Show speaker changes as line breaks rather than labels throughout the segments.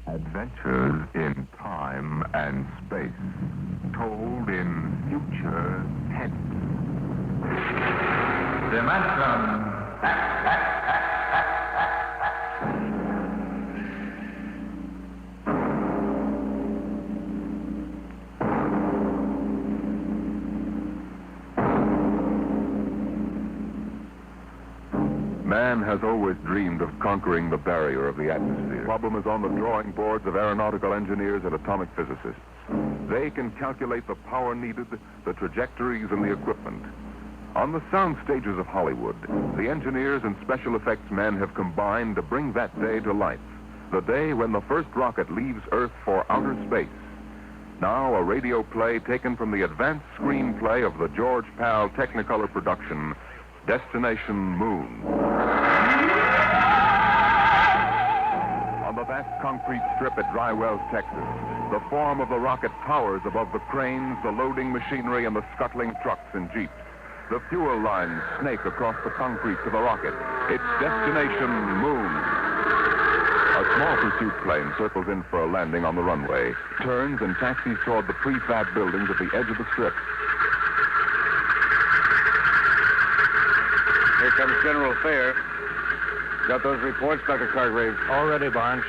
Adventures in time and space, told in future tense. Dimension. Man has always dreamed of conquering the barrier of the atmosphere. The problem is on the drawing boards of aeronautical engineers and atomic physicists. They can calculate the power needed, the trajectories, and the equipment. On the sound stages of Hollywood, the engineers and special effects men have combined to bring that day to life. The day when the first rocket leaves Earth for outer space. Now, a radio play taken from the advanced screenplay of the George Pal Technicolor production, Destination Moon. On the vast concrete strip at Dry Wells, Texas, the form of the rocket towers above the cranes, the loading machinery, and the scuttling trucks and jeeps. The fuel lines snake across the concrete to the rocket. It's Destination Moon. A small pursuit plane circles in for a landing on the runway, turns and taxis toward the prefab buildings at the edge of the strip.
Here comes General Fair. Got those reports, Dr. Cargrave?
All ready, Barnes.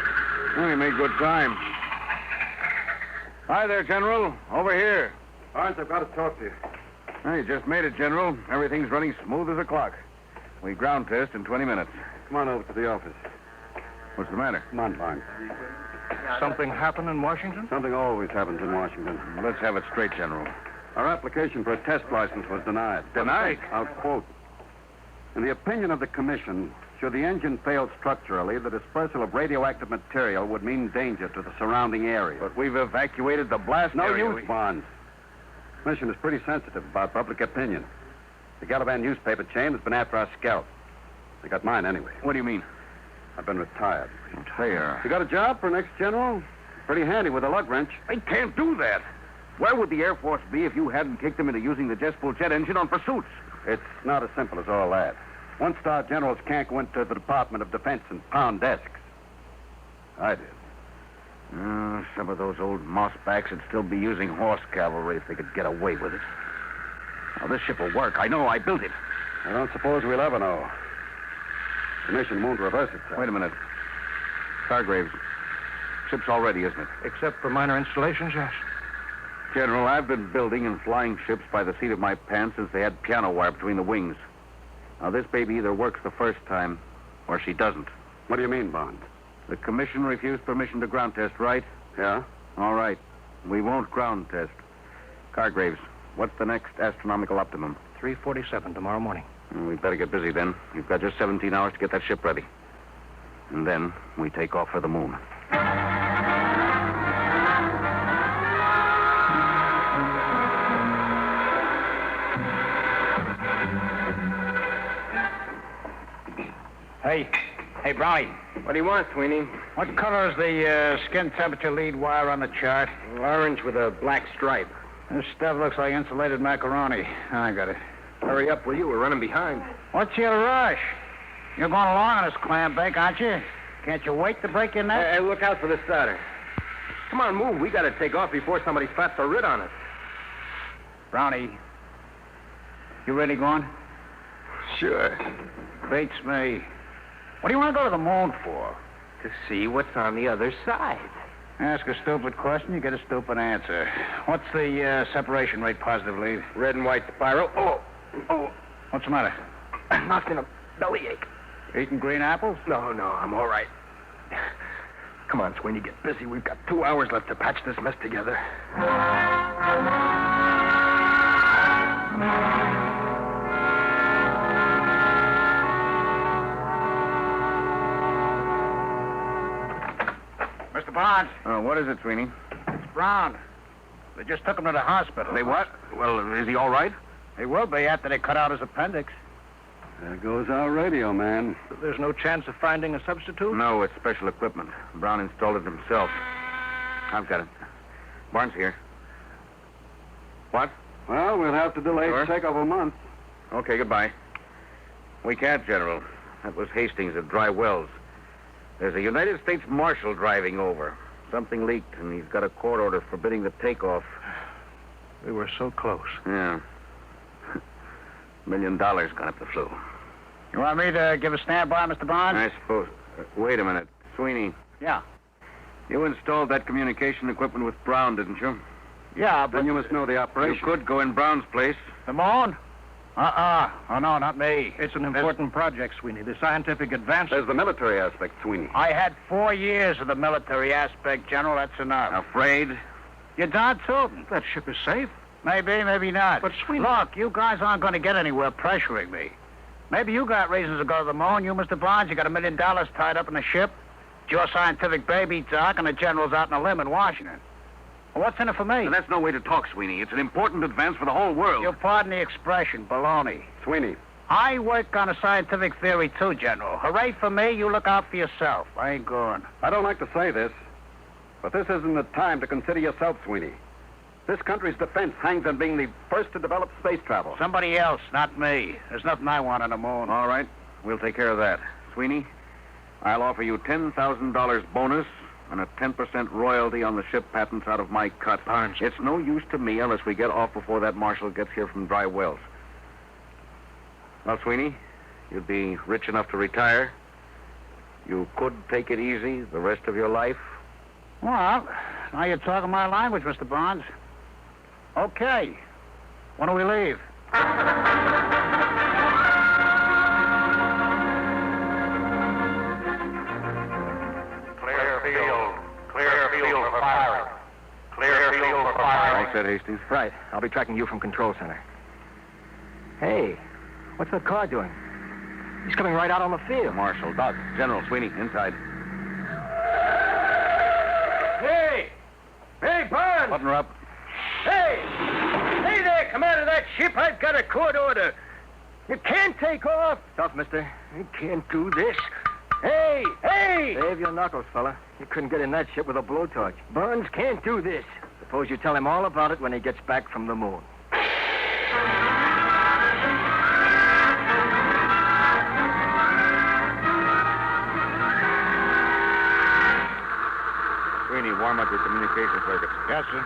Well, you made good time. Hi there, General. Over here.
Barnes, I've got to talk to you.
Well, you just made it, General. Everything's running smooth as a clock. We ground test in 20 minutes.
Come on over to the office.
What's the matter?
Come on, Barnes.
Something happened in Washington?
Something always happens in Washington.
Well, let's have it straight, General.
Our application for a test license was denied.
Denied?
I'll quote. In the opinion of the commission, should the engine fail structurally, the dispersal of radioactive material would mean danger to the surrounding area.
But we've evacuated the blast
No
area.
use, Barnes. The commission is pretty sensitive about public opinion. The Galavan newspaper chain has been after our scalp. They got mine anyway.
What do you mean?
I've been retired.
Fair.
You got a job for next general? Pretty handy with a lug wrench.
They can't do that. Where would the Air Force be if you hadn't kicked them into using the jet-fuel jet engine on pursuits?
It's not as simple as all that. One-star generals can't go into the Department of Defense and pound desks. I did.
Some of those old mossbacks would still be using horse cavalry if they could get away with it. Now, this ship will work. I know. I built it.
I don't suppose we'll ever know. The mission won't reverse itself.
Wait a minute. Cargraves, ship's all ready, isn't it?
Except for minor installations, yes.
General, I've been building and flying ships by the seat of my pants since they had piano wire between the wings. Now, this baby either works the first time or she doesn't.
What do you mean, Bond?
The commission refused permission to ground test, right?
Yeah?
All right. We won't ground test. Cargraves, what's the next astronomical optimum?
3:47 tomorrow morning.
We'd better get busy then. We've got just 17 hours to get that ship ready. And then we take off for the moon.
Hey, Brownie.
What do you want, Sweeney?
What color is the skin temperature lead wire on the chart?
Orange with a black stripe.
This stuff looks like insulated macaroni. I got it.
Hurry up, will you? We're running behind.
What's your rush? You're going along on this clam bake, aren't you? Can't you wait to break your neck?
Hey, look out for the starter. Come on, move. We got to take off before somebody flats a writ on us.
Brownie, you really going?
Sure.
Beats me. What do you want to go to the moon for?
To see what's on the other side.
Ask a stupid question, you get a stupid answer. What's the separation rate positive lead?
Red and white spiral. Oh.
What's the matter?
I'm knocked in a bellyache.
Eating green apples?
No, I'm all right. Come on, Sweeney, get busy. We've got 2 hours left to patch this mess together.
Mr. Barnes.
What is it, Sweeney?
It's Brown. They just took him to the hospital.
They what? Well, is he all right?
He will be after they cut out his appendix.
There goes our radio, man.
There's no chance of finding a substitute?
No, it's special equipment. Brown installed it himself. I've got it. Barnes here. What?
Well, we'll have to delay
Sure.
the takeoff a month.
Okay, goodbye. We can't, General. That was Hastings at Dry Wells. There's a United States Marshal driving over. Something leaked, and he's got a court order forbidding the takeoff.
We were so close.
Yeah. $1 million gone up the flue.
You want me to give a standby, Mr. Barnes?
I suppose. Wait a minute. Sweeney,
Yeah.
you installed that communication equipment with Brown, didn't you?
Yeah, but
Then you must know the
You
operation.
could go in Brown's place.
the moon? Oh, no, not me.
It's an important project, Sweeney. The scientific advance.
There's the military aspect, Sweeney.
I had 4 years of the military aspect, General. That's enough.
Afraid?
You're darn tootin'.
That ship is safe.
Maybe, maybe not.
But, Sweeney...
Look, you guys aren't going to get anywhere pressuring me. Maybe you got reasons to go to the moon. You, Mr. Barnes, you got $1 million tied up in a ship. It's your scientific baby, Doc, and the General's out on a limb in Washington. Well, what's in it for me?
And that's no way to talk, Sweeney. It's an important advance for the whole world.
You pardon the expression, baloney.
Sweeney,
I work on a scientific theory, too, General. Hooray for me, you look out for yourself. I ain't going.
I don't like to say this, but this isn't the time to consider yourself, Sweeney. This country's defense hangs on being the first to develop space travel.
Somebody else, not me. There's nothing I want on the moon.
All right. We'll take care of that. Sweeney, I'll offer you $10,000 bonus and a 10% royalty on the ship patents out of my cut.
Barnes.
It's no use to me unless we get off before that marshal gets here from Dry Wells. Well, Sweeney, you'd be rich enough to retire. You could take it easy the rest of your life.
Well, now you're talking my language, Mr. Barnes. Okay. When do we leave?
Clear field. Clear field for firing. Clear field for firing.
All set, Hastings.
Right. I'll be tracking you from Control Center. Hey, what's that car doing? He's coming right out on the field.
Marshal, Doc, General, Sweeney, inside.
Hey! Hey, Barnes!
Button her up.
Hey! Hey there, commander of that ship. I've got a court order. You can't take off.
Tough, mister. You can't do this.
Hey! Hey!
Save your knuckles, fella. You couldn't get in that ship with a blowtorch. Burns can't do this. Suppose you tell him all about it when he gets back from the moon.
Sweeney, warm up your communication circuits.
Yes, sir.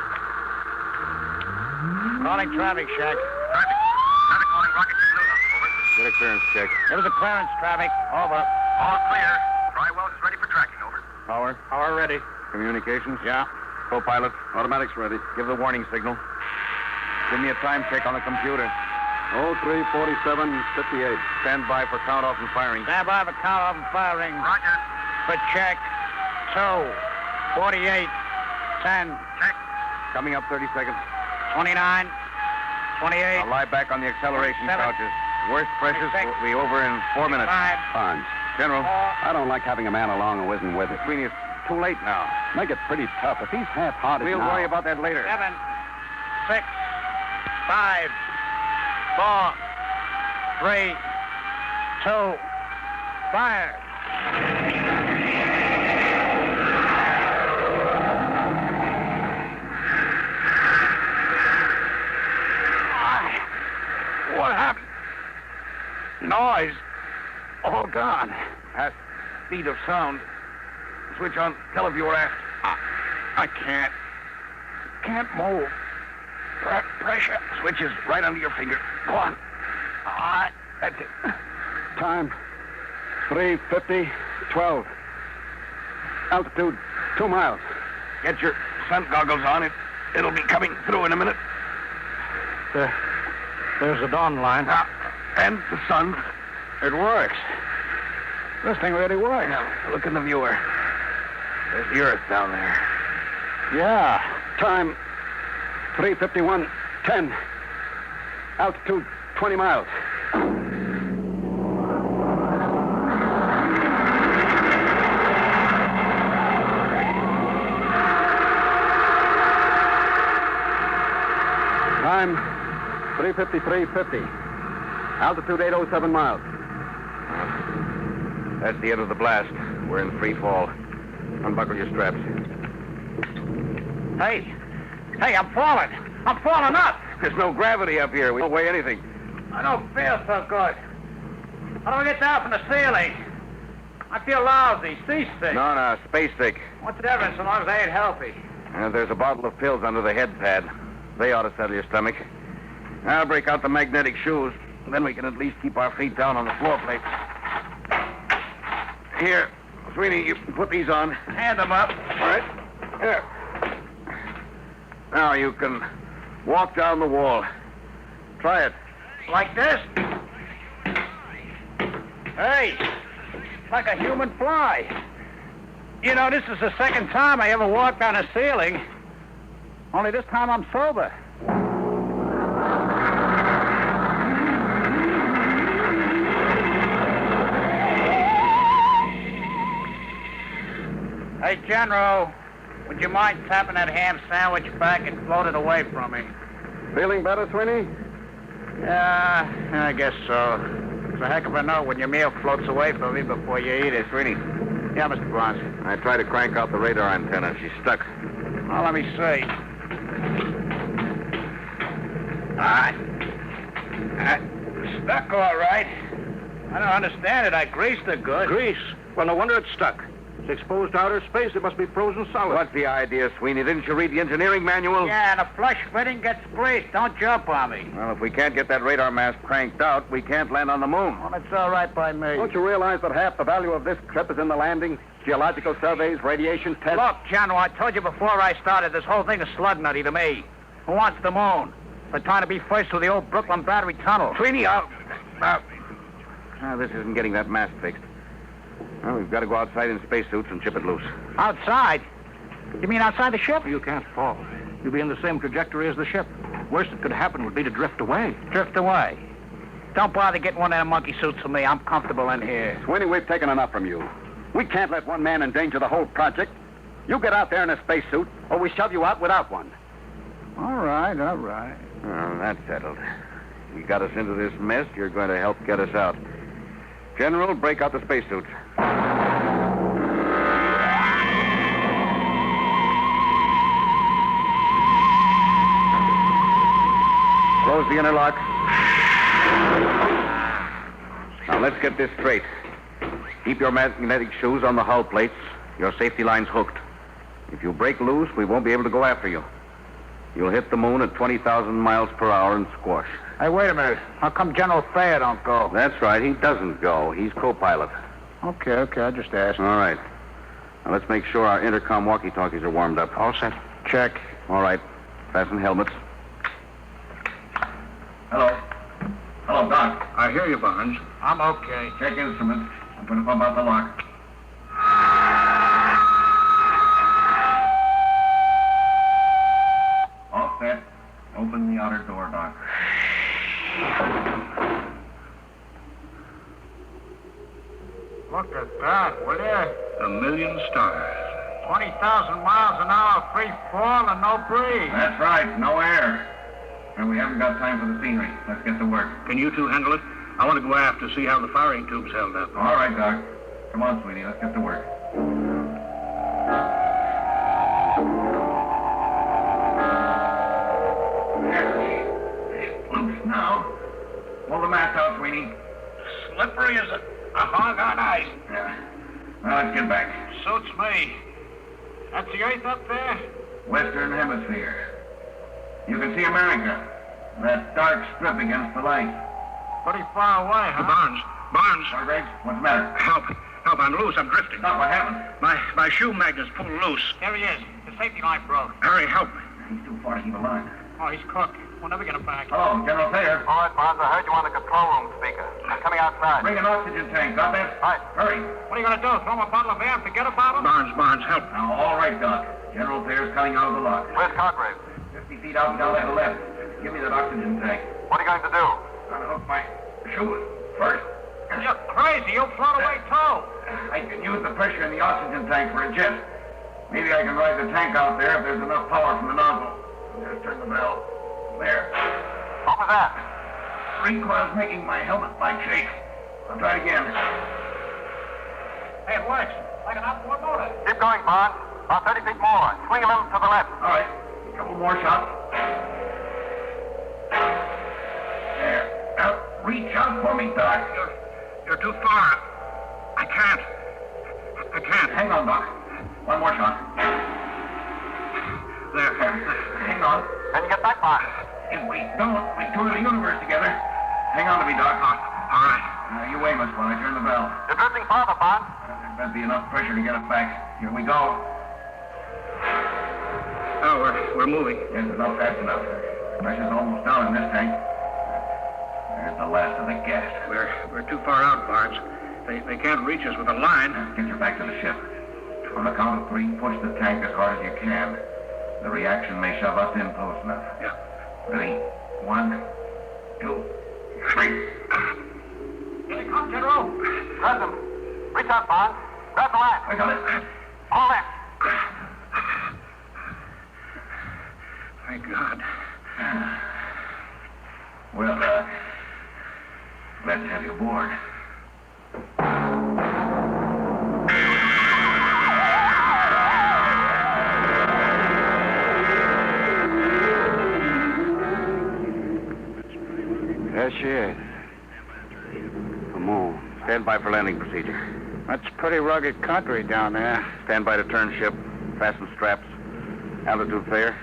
Calling traffic, Shack.
Traffic calling rocket to Luna. Over.
Get a clearance check.
There was a clearance, traffic. Over.
All clear. Dry Wells is ready for tracking. Over.
Power.
Power ready.
Communications.
Yeah.
Co-pilot.
Automatics ready.
Give the warning signal. Give me a time check on the computer.
03:47:58.
Stand by for count off and firing.
Stand by for count off and firing.
Roger.
For check. 2, 48, 10,
Check.
Coming up 30 seconds.
29, 28,
I'll lie back on the acceleration
27,
couches. Worst pressures
26,
will be over in 4 minutes.
5,
Barnes,
General.
4,
I don't like having a man along who isn't with it.
Sweeney, it's too late now.
Make it pretty tough. If he's half-hearted
We'll
now...
worry about that later.
7, 6, 5, 4, 3, 2, fire. What happened? Noise. All gone.
Past speed of sound. Switch on televiewer aft.
I can't. Can't move. Pressure.
Switch is right under your finger.
Go on. That's it.
Time, 3:50:12. Altitude, 2 miles.
Get your sun goggles on. It'll be coming through in a minute.
There's the dawn line.
And the sun.
It works. This thing really works.
Now, look in the viewer. There's the Earth down there.
Yeah.
Time, 3:51:10. Altitude, 20 miles. Time, 3:53:50. Altitude, 807 miles.
That's the end of the blast. We're in free fall. Unbuckle your straps.
Hey, I'm falling. I'm falling up.
There's no gravity up here. We don't weigh anything.
I don't feel so good. How do I get down from the ceiling? I feel lousy, seasick.
No, space sick.
What's the difference so long as I ain't healthy?
There's a bottle of pills under the head pad. They ought to settle your stomach. I'll break out the magnetic shoes. Then we can at least keep our feet down on the floor plates. Here, Sweeney, you put these on.
Hand them up.
All right. Here. Now you can walk down the wall. Try it.
Like this? Hey, like a human fly. You know, this is the second time I ever walked on a ceiling. Only this time I'm sober. Hey, General, would you mind tapping that ham sandwich back and float it away from me?
Feeling better, Sweeney?
Yeah, I guess so. It's a heck of a note when your meal floats away from me before you eat it.
Sweeney,
Yeah, Mr. Barnes.
I tried to crank out the radar antenna. She's stuck.
Well, let me see. Stuck all right. I don't understand it. I greased it good.
Grease? Well, no wonder it's stuck. It's exposed to outer space. It must be frozen solid.
What's the idea, Sweeney? Didn't you read the engineering manual?
Yeah, and a flush fitting gets greased. Don't jump on me.
Well, if we can't get that radar mast cranked out, we can't land on the moon.
Well, it's all right by me.
Don't you realize that half the value of this trip is in the landing? Geological surveys, radiation tests.
Look, General, I told you before I started, this whole thing is slud nutty to me. Who wants the moon? They're trying to be first with the old Brooklyn Battery Tunnel.
Sweeney, this isn't getting that mast fixed. Well, we've got to go outside in spacesuits and chip it loose.
Outside? You mean outside the ship?
You can't fall. You'll be in the same trajectory as the ship. Worst that could happen would be to drift away.
Drift away. Don't bother getting one of them monkey suits for me. I'm comfortable in here.
Sweeney, we've taken enough from you. We can't let one man endanger the whole project. You get out there in a spacesuit, or we shove you out without one.
All right, all right.
Well, that's settled. You got us into this mess. You're going to help get us out. General, break out the spacesuits. Close the interlock. Now, let's get this straight. Keep your magnetic shoes on the hull plates. Your safety line's hooked. If you break loose, we won't be able to go after you. You'll hit the moon at 20,000 miles per hour and squash.
Hey, wait a minute. How come General Thayer don't go?
That's right. He doesn't go. He's co-pilot.
Okay, I just asked.
All right. Now, let's make sure our intercom walkie-talkies are warmed up.
All set.
Check.
All right. Fasten helmets.
Hello. Hello, Doc.
I hear you, Barnes.
I'm okay.
Check instruments. I'm going to pump out the lock. All set. Open the outer door, Doc.
Look at that, will you?
1,000,000 stars.
20,000 miles an hour, free fall and no breeze.
That's right. No air. And we haven't got time for the scenery. Let's get to work.
Can you two handle it? I want to go aft to see how the firing tube's held up.
All right, Doc. Come on, sweetie. Let's get to work. Loose now. Pull the mast out, Sweeney.
Slippery as a hog on ice.
Yeah. Now let's get back.
Suits me. That's the Earth up there?
Western Hemisphere. You can see America. That dark strip against the light.
Pretty far away, huh?
Barnes.
Hargraves, what's the matter?
Help, I'm loose. I'm drifting.
Doc, what happened?
My shoe magnet's pulled loose.
There he is. The safety line broke.
Hurry, help.
He's too far to keep a line.
Oh, he's cooked. We'll never get him back.
Hello, General Thayer.
All right, Barnes, I heard you on the control room speaker. I'm coming outside.
Bring an oxygen tank. Got that?
Right.
Hurry.
What are you going to do? Throw him a bottle of air and forget about him?
Barnes, help.
Now, all right, Doc. General Thayer's coming out of the lock.
Where's Congrave?
50 feet out and down to the left. Give me that oxygen tank.
What are you going to do?
Unhook my shoes first.
You're crazy. You'll float away, too.
I can use the pressure in the oxygen tank for a jet. Maybe I can ride the tank out there if there's enough power from the nozzle. Just turn the bell. There.
What was that?
Recoil's making my helmet light shake. I'll try it again.
Hey, it works. Like an outboard motor.
Keep going, Barnes. About 30 feet more. Swing a little to the left.
All right. A couple more shots. There. Now, reach out for me, Doc.
You're too far. I can't.
on, Doc. One more shot. There. Hang on.
Can you get back, Barnes?
If we don't, we tour the universe together. Hang on to me, Doc. All right. You Weymouth while I turn the bell.
You're drifting farther, Barnes.
There better be enough pressure to get us back. Here we go.
Oh, we're moving.
Yes, it's not fast enough. Pressure's almost down in this tank. There's the last of the gas.
We're too far out, Barnes. They can't reach us with a line.
Get you back to the ship. On the count of 3, push the tank as hard as you can. The reaction may shove us in close enough.
Yeah.
Ready? 1, 2, 3.
Here they come, General.
Grab them. Reach out, Barnes. Grab the line.
I got it.
All in.
Thank God.
Well, let's have you aboard.
There she is. The moon.
Stand by for landing procedure.
That's pretty rugged country down there.
Stand by to turn ship. Fasten straps. Altitude fair.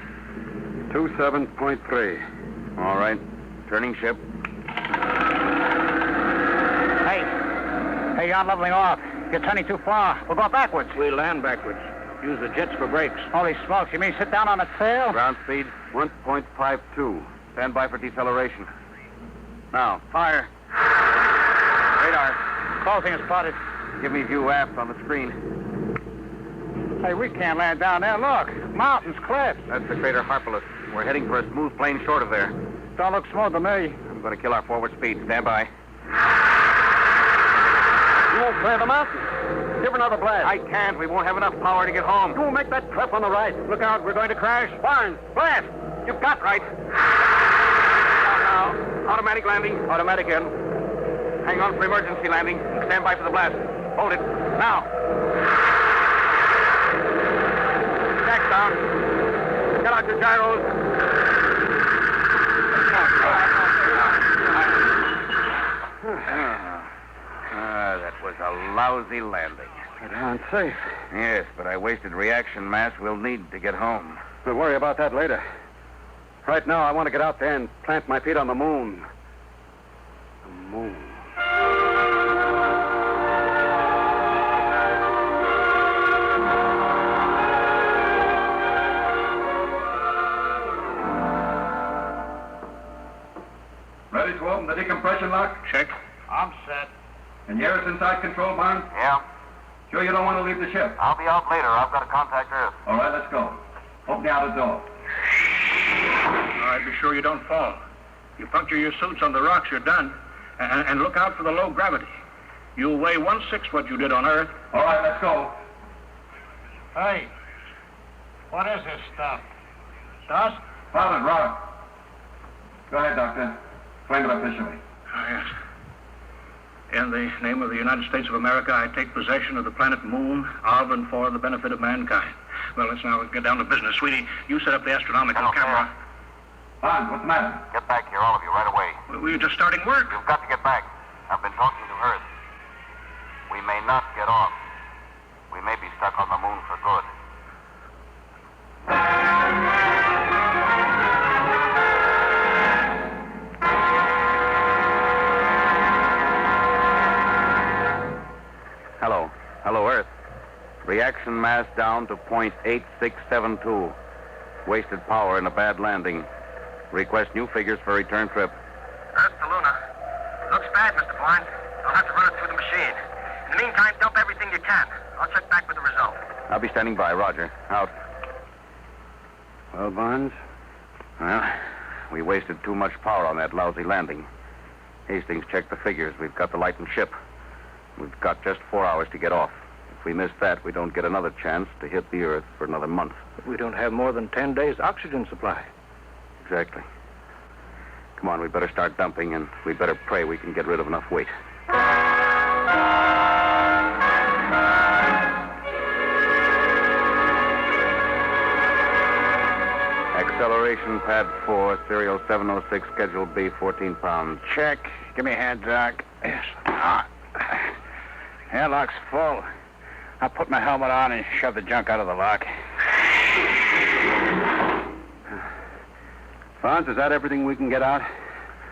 27.3.
All right. Turning ship.
Hey, you're leveling off. You're turning too far. We'll go backwards.
We land backwards. Use the jets for brakes.
Holy smokes, you mean sit down on a tail?
Ground speed.
1.52.
Stand by for deceleration. Now, fire. Radar.
Closing is spotted.
Give me view aft on the screen.
Hey, we can't land down there. Look, mountains, cliffs.
That's the crater Harpalus. We're heading for a smooth plane short of there.
Don't look smooth to me.
I'm going to kill our forward speed. Stand by.
You won't clear the mountain. Give another blast.
I can't. We won't have enough power to get home.
You will make that cleft on the right.
Look out, we're going to crash.
Barnes, blast.
You've got right. Now. Automatic landing. Automatic in. Hang on for emergency landing. Stand by for the blast. Hold it. Now. Jack down. Get out your gyros. That was a lousy landing.
Darn safe.
Yes, but I wasted reaction mass we'll need to get home.
We'll worry about that later. Right now, I want to get out there and plant my feet on the moon. The moon.
Ready to open the decompression lock?
Check.
I'm set.
And Year's inside control, Barnes?
Yeah.
Sure you don't want to leave the ship?
I'll be out later. I've got to contact Earth.
All right, let's go. Open the outer door.
All right, be sure you don't fall. You puncture your suits on the rocks, you're done. And look out for the low gravity. You'll weigh 1/6 what you did on Earth.
All right, let's go.
Hey, what is this stuff? Dust?
Pilot, Robert. Go ahead, Doctor. Explain it officially.
Oh, yes. In the name of the United States of America, I take possession of the planet Moon of and for the benefit of mankind. Well, let's now get down to business. Sweetie, you set up the astronomical
Okay.
camera.
Barnes, what's the matter?
Get back here, all of you, right away.
We were just starting work.
You've got to get back. I've been talking to Earth. We may not get off. We may be stuck on the moon for good.
Hello. Hello, Earth. Reaction mass down to 0.8672. Wasted power in a bad landing. Request new figures for return trip.
Earth to Luna. Looks bad, Mr. Barnes. I'll have to run it through the machine. In the meantime, dump everything you can. I'll check back with the result.
I'll be standing by. Roger. Out.
Well, Barnes?
Well, we wasted too much power on that lousy landing. Hastings checked the figures. We've got the lightened ship. We've got just 4 hours to get off. If we miss that, we don't get another chance to hit the Earth for another month.
We don't have more than 10 days' oxygen supply.
Exactly. Come on, we better start dumping, and we better pray we can get rid of enough weight. Acceleration pad 4, serial 706, schedule B, 14 pounds.
Check. Give me a hand, Doc. Yes. Airlock's full. I'll put my helmet on and shove the junk out of the lock.
Bonds, is that everything we can get out?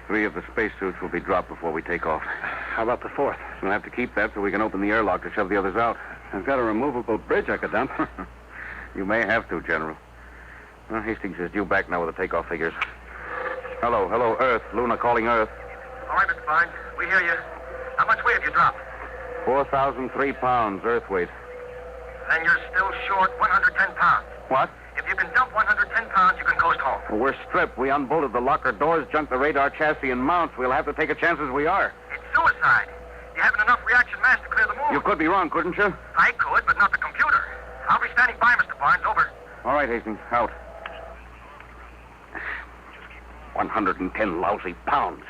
3 of the spacesuits will be dropped before we take off.
How about the 4th?
We'll have to keep that so we can open the airlock to shove the others out.
I've got a removable bridge I could dump.
You may have to, General. Well, Hastings is due back now with the takeoff figures. Hello, Earth. Luna calling Earth.
All right, Mr. Barnes. We hear you. How much weight have you dropped?
4,003 pounds, Earth weight.
Then you're still short 110 pounds.
What?
If you can dump 110 pounds, you can coast home.
Well, we're stripped. We unbolted the locker doors, junked the radar chassis and mounts. We'll have to take a chance as we are.
It's suicide. You haven't enough reaction mass to clear the moon.
You could be wrong, couldn't you?
I could, but not the computer. I'll be standing by, Mr. Barnes. Over.
All right, Hastings. Out. 110 lousy pounds.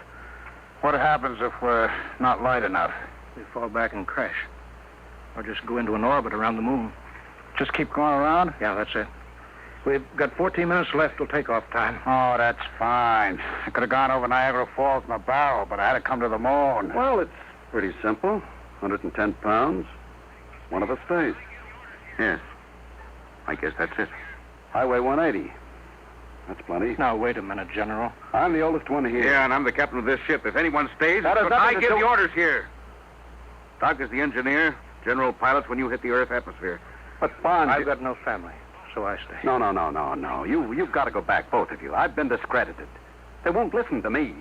What happens if we're not light enough? We fall back and crash. Or just go into an orbit around the moon. Just keep going around? Yeah, that's it. We've got 14 minutes left till takeoff time. Oh, that's fine. I could have gone over Niagara Falls in a barrel, but I had to come to the moon.
Well, it's pretty simple. 110 pounds. One of us stays.
Yes. I guess that's it.
Highway 180. That's plenty.
Now, wait a minute, General.
I'm the oldest one here.
Yeah, and I'm the captain of this ship. If anyone stays,
That has
I
nothing to
give
do-
the orders here. Doc is the engineer. General pilots when you hit the Earth atmosphere.
But Bonds...
I've got no family, so I stay.
No. You've got to go back, both of you. I've been discredited. They won't listen to me.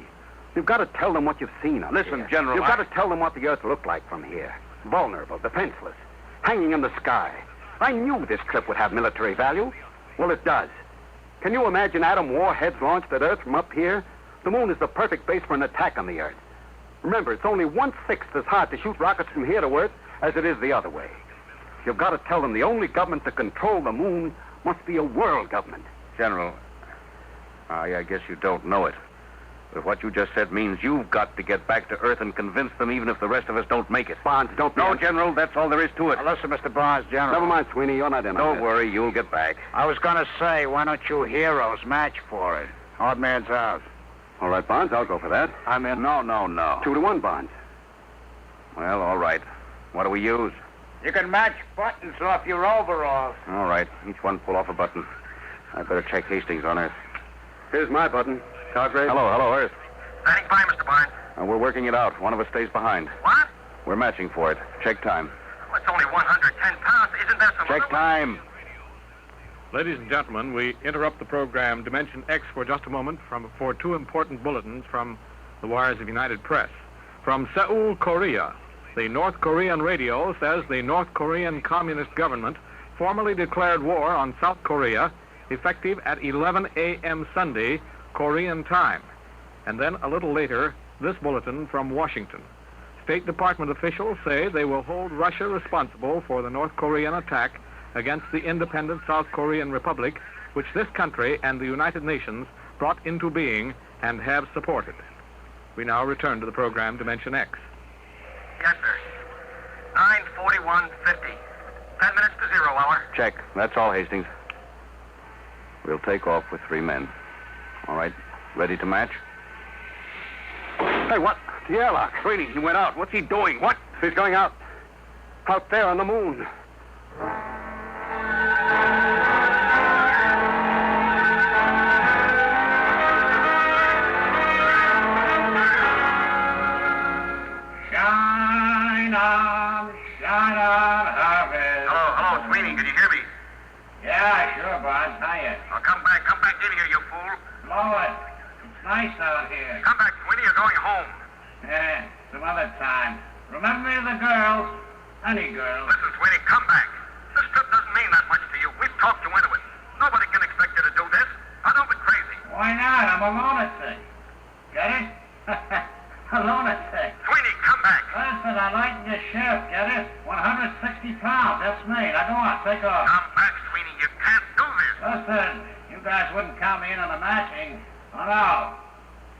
You've got to tell them what you've seen up
Listen,
here.
General,
You've got to tell them what the Earth looked like from here. Vulnerable, defenseless, hanging in the sky. I knew this trip would have military value. Well, it does. Can you imagine atom warheads launched at Earth from up here? The moon is the perfect base for an attack on the Earth. Remember, it's only 1/6 as hard to shoot rockets from here to Earth as it is the other way. You've got to tell them the only government to control the moon must be a world government.
General, I guess you don't know it. But what you just said means you've got to get back to Earth and convince them even if the rest of us don't make it.
Bonds, don't be...
No, General, that's all there is to it.
Now, listen, Mr. Barnes, General.
Never mind, Sweeney. You're not in on
Don't
this.
worry, you'll get back.
I was going to say, why don't you heroes match for it? Odd man's out.
All right, Bonds, I'll go for that.
I'm in.
No.
2-1, Bonds.
Well, all right. What do we use?
You can match buttons off your overalls.
All right. Each one pull off a button. I'd better check Hastings on Earth.
Here's my button. Cargrave.
Hello, Earth.
Standing by, Mr. Barnes.
We're working it out. One of us stays behind.
What?
We're matching for it. Check time.
Well, it's only 110 pounds. Isn't there some...
Check
other-
time.
Ladies and gentlemen, we interrupt the program Dimension X for just a moment for 2 important bulletins from the wires of United Press. From Seoul, Korea, the North Korean radio says the North Korean Communist government formally declared war on South Korea, effective at 11 a.m. Sunday, Korean time. And then a little later, this bulletin from Washington. State Department officials say they will hold Russia responsible for the North Korean attack against the independent South Korean Republic, which this country and the United Nations brought into being and have supported. We now return to the program Dimension X.
Yes, sir. 9:41:50. 10 minutes to 0 hour.
Check. That's all, Hastings. We'll take off with 3 men. All right. Ready to match?
Hey, what? The airlock.
Sweeney, he went out. What's he doing? What?
He's going out. Out there on the moon.
Shine on, harvest.
Hello, Sweeney. Can you hear me?
Yeah, sure, Bonds. Hiya.
Oh, come back in here, you fool.
Blow it. It's nice out here.
Come back, Sweeney. You're going home.
Yeah, some other time. Remember the girls? Honey girls.
Listen, Sweeney, come back. This trip doesn't mean that much to you. We've talked you into it. Nobody can expect you to do this. Now, don't be crazy.
Why not? I'm a lunatic. Get it? A lunatic.
Sweeney, come back.
Listen, I lighten your ship, get it? 160 pounds, that's me. Now go on, take off.
Come back, Sweeney. You can't do this.
Listen, you guys wouldn't count me in on the matching. Oh, no.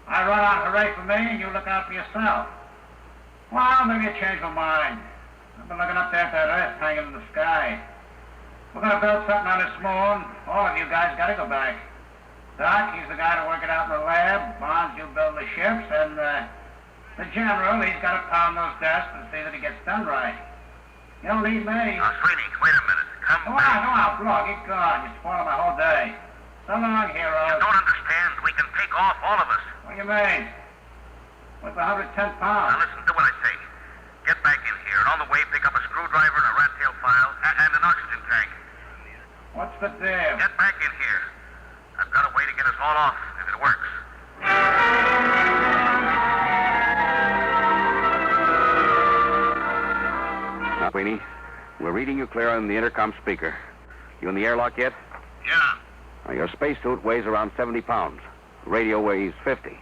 I run on hooray for me, and you look out for yourself. Well, maybe you changed my mind. I've been looking up there at that Earth hanging in the sky. We're going to build something on this moon. All of you guys got to go back. Doc, he's the guy to work it out in the lab. Bonds, you build the ships, and the general, he's got to pound those desks and see that he gets done right. You'll need me.
Sweeney, wait a minute.
Come on, Blow. Get going. You're spoiling my whole day. So long, hero.
You don't understand. We can take off, all of us.
What do you mean? What's 110
Now
pounds?
listen, do what I say. Get back in here, and on the way, pick up a screwdriver and a rat tail file and an oxygen tank.
What's the deal?
Get back in here. I've got a way to get us all off, if it works.
Now, Sweeney, we're reading you clear on the intercom speaker. You in the airlock yet?
Yeah.
Now, your spacesuit weighs around 70 pounds. The radio weighs 50.
Yeah,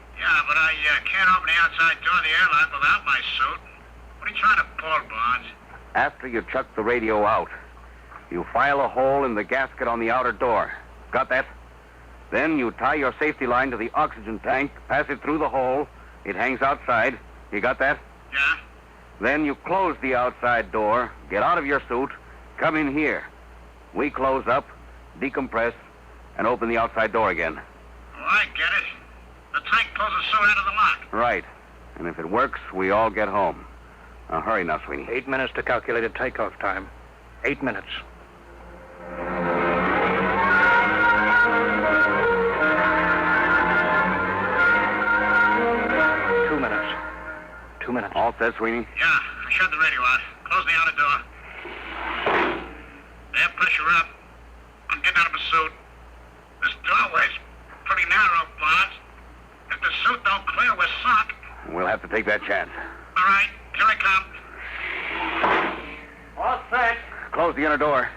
but I can't open the outside door of the airlock without my suit. What are you trying to pull, Bonds?
After you chuck the radio out, you file a hole in the gasket on the outer door. Got that? Then you tie your safety line to the oxygen tank, pass it through the hole. It hangs outside. You got that?
Yeah?
Then you close the outside door, get out of your suit, come in here. We close up, decompress, and open the outside door again.
Oh, I get it. The tank closes so out of the lock.
Right. And if it works, we all get home. Now, hurry now, Sweeney.
8 minutes to calculated takeoff time. 8 minutes. Two minutes.
All set, Sweeney?
Yeah, I shut the radio out. Close the outer door. Air pressure up. I'm getting out of my suit. This doorway's pretty narrow, Bonds. If the suit don't clear, we're sunk.
We'll have to take that chance.
All right, here I come.
All set.
Close the inner door.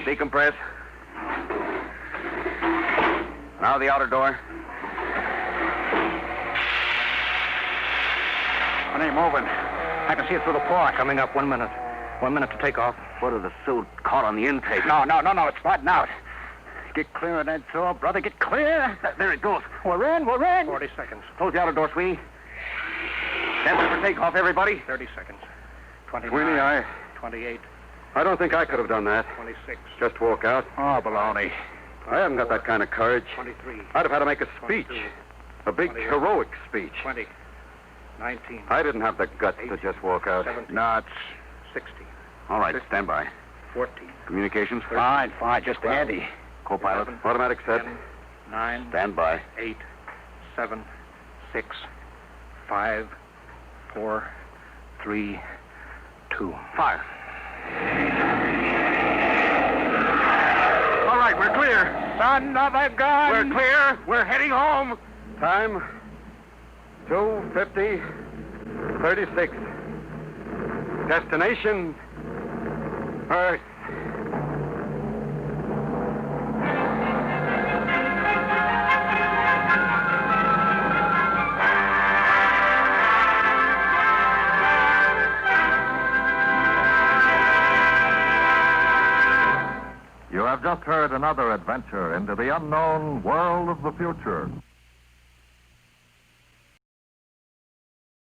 Decompress. Now the outer door.
It ain't moving. I can see it through the port. Coming up 1 minute. 1 minute to take off.
Foot of the suit caught on the intake.
No. It's flooding out. Get clear of that door, brother. Get clear.
There it goes.
We're in. 40 seconds.
Close the outer door, Sweeney. Stand by for takeoff, everybody.
30 seconds. 29.
Sweeney,
28.
I don't think I could have done that.
26.
Just walk out.
Oh, baloney.
I haven't got that kind of courage.
23.
I'd have had to make a speech.
22,
A big,
28,
heroic speech.
20. 19.
I didn't have the guts to just walk out.
17.
No, it's...
16.
All right, stand by.
14.
Communications?
Fine. Just
12.
handy.
Co-pilot?
11,
Automatic set.
10, 9,
Stand by.
8, 7, 6, 5, 4, 3, 2.
Fire.
All right, we're clear.
Son of a gun!
We're clear. We're heading home. Time 2:50, 36. Destination Earth.
You have just heard another adventure into the unknown world of the future.